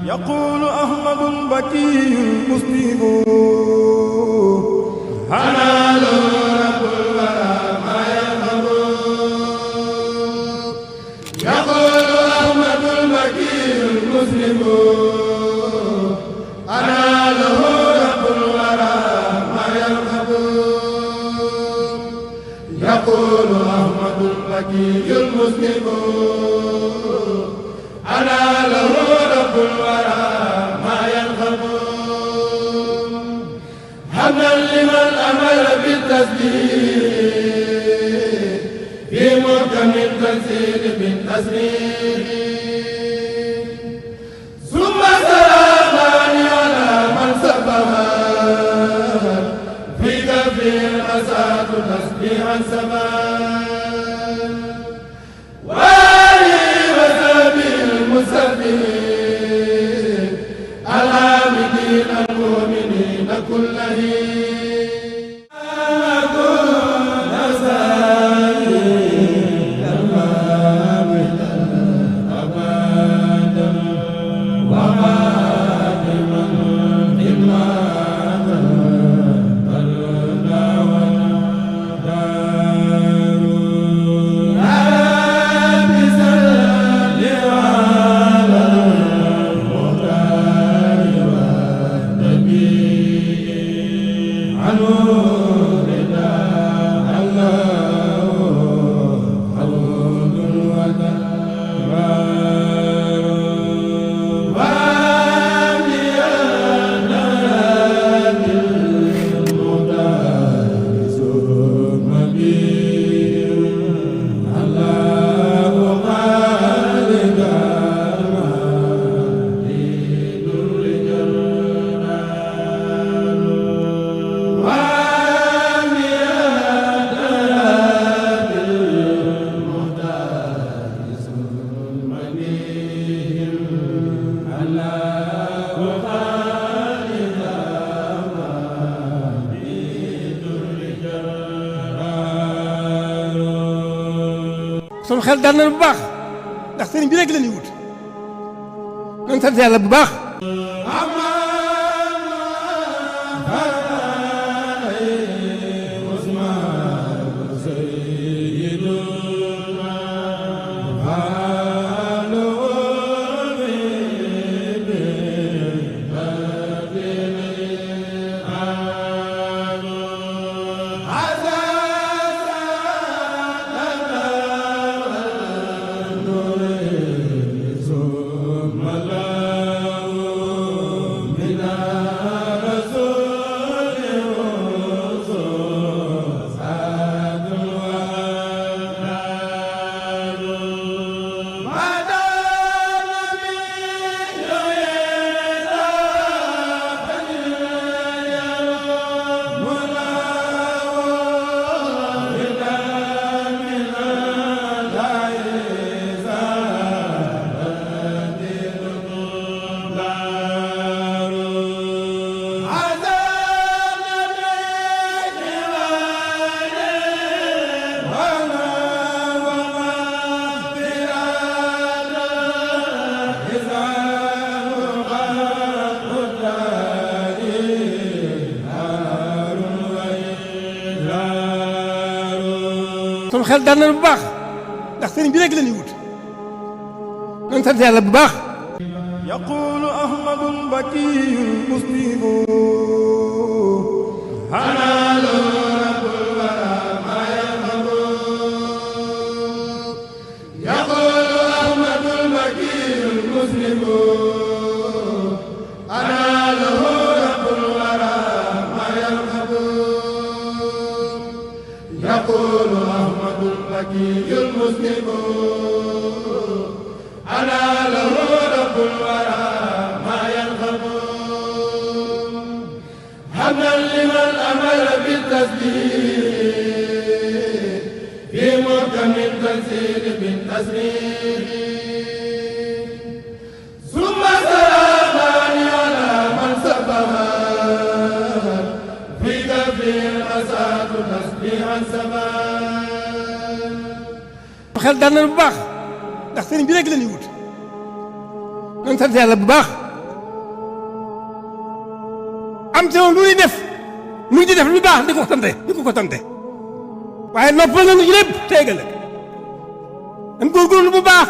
يقول أحمد البكي المسلم هنا له رب الورى ما يرغب. يقول أحمد البكي المسلم هنا له رب الورى ما يرغب. يقول أحمد البكي المسلم أنا له رب الورى ما يرغب. حمدا لمن أمر بالتسبيح في محكم التنزيل بالتسبيح. ثم سلامان على من سبها في كفر أساد تسبيحا سمان. المسبحين العابدين المؤمنين كل حين. كن سيدا أبدا وخاتما خدمة بردا ونهار. sunu xel dal na bu baax ndax sëriñ bi rek la ñuy wut nañ sant yàlla bu baax. sunu xel dal na bu baax ndax sëriñ bi rek la ñuy wut nañ sant yàlla bu baax. يقول أحمد البكي المسلم هنا له رب الورى ما يرغب. يقول أحمد البكي المسلم أنا له رب الورى ما يرغب. يقول أحمد البكي المسلم أنا له رب الورى ما يرغب. حمدا لمن أمر بالتسبيح في محكم التنزيل بالتسبيح. ثم سلامان على من سبها في كفر أساد تسبيحا سمان. xel dal na bu baax ndax sëriñ bi rek la ñuy wut nañ sant yàlla bu baax. am ci lu ñuy def muy di def lu baax di ko sante waaye noppal nañu ci lépp tey ëllëg dañ góorgóorlu bu baax